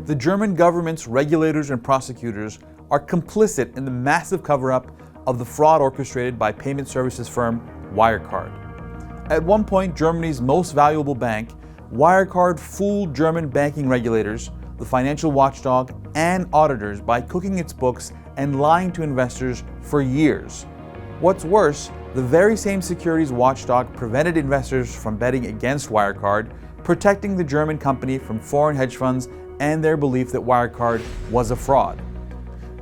The German government's regulators and prosecutors are complicit in the massive cover-up of the fraud orchestrated by payment services firm Wirecard. At one point, Germany's most valuable bank, Wirecard fooled German banking regulators, the financial watchdog, and auditors by cooking its books and lying to investors for years. What's worse, the very same securities watchdog prevented investors from betting against Wirecard, protecting the German company from foreign hedge funds and their belief that Wirecard was a fraud.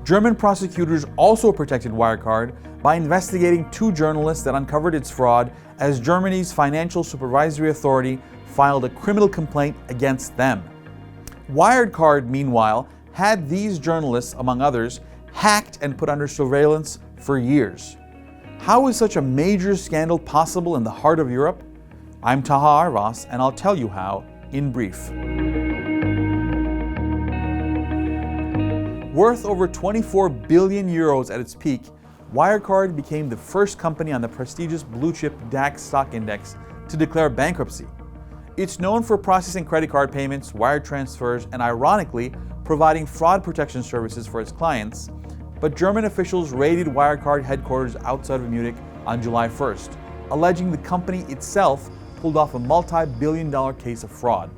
German prosecutors also protected Wirecard by investigating two journalists that uncovered its fraud as Germany's Financial Supervisory Authority filed a criminal complaint against them. Wirecard, meanwhile, had these journalists, among others, hacked and put under surveillance for years. How is such a major scandal possible in the heart of Europe? I'm Taha Arvas, and I'll tell you how in brief. Worth over 24 billion euros at its peak, Wirecard became the first company on the prestigious blue-chip DAX stock index to declare bankruptcy. It's known for processing credit card payments, wire transfers, and ironically, providing fraud protection services for its clients. But German officials raided Wirecard headquarters outside of Munich on July 1st, alleging the company itself pulled off a multi-billion-dollar case of fraud.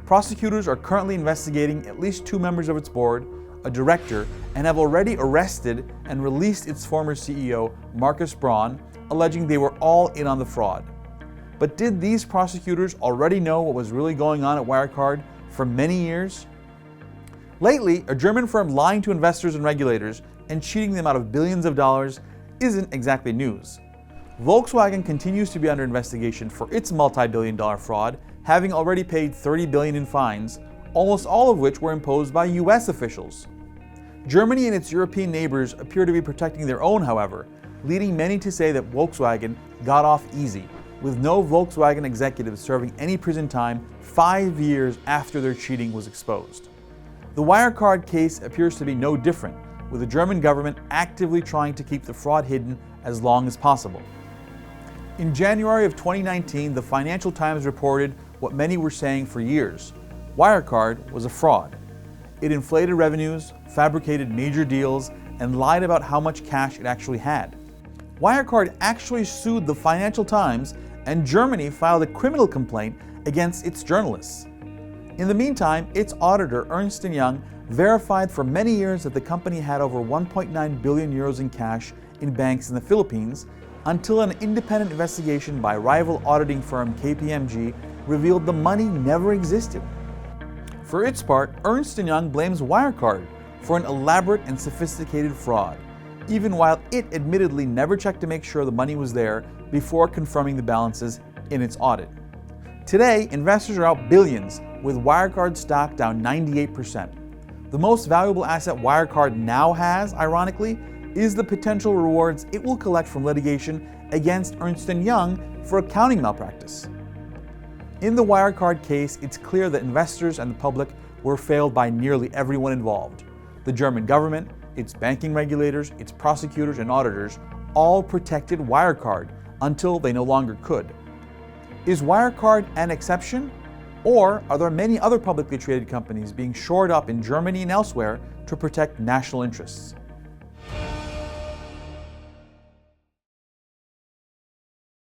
Prosecutors are currently investigating at least two members of its board, a director, and have already arrested and released its former CEO, Markus Braun, alleging they were all in on the fraud. But did these prosecutors already know what was really going on at Wirecard for many years? Lately, a German firm lying to investors and regulators and cheating them out of billions of dollars isn't exactly news. Volkswagen continues to be under investigation for its multi-billion-dollar fraud, having already paid $30 billion in fines, almost all of which were imposed by US officials. Germany and its European neighbors appear to be protecting their own, however, leading many to say that Volkswagen got off easy, with no Volkswagen executives serving any prison time 5 years after their cheating was exposed. The Wirecard case appears to be no different, with the German government actively trying to keep the fraud hidden as long as possible. In January of 2019, the Financial Times reported what many were saying for years: Wirecard was a fraud. It inflated revenues, fabricated major deals, and lied about how much cash it actually had. Wirecard actually sued the Financial Times, and Germany filed a criminal complaint against its journalists. In the meantime, its auditor, Ernst & Young, verified for many years that the company had over 1.9 billion euros in cash in banks in the Philippines, until an independent investigation by rival auditing firm KPMG revealed the money never existed. For its part, Ernst & Young blames Wirecard for an elaborate and sophisticated fraud, even while it admittedly never checked to make sure the money was there before confirming the balances in its audit. Today, investors are out billions, with Wirecard stock down 98%. The most valuable asset Wirecard now has, ironically, is the potential rewards it will collect from litigation against Ernst & Young for accounting malpractice. In the Wirecard case, it's clear that investors and the public were failed by nearly everyone involved. The German government, its banking regulators, its prosecutors and auditors all protected Wirecard until they no longer could. Is Wirecard an exception? Or are there many other publicly traded companies being shored up in Germany and elsewhere to protect national interests?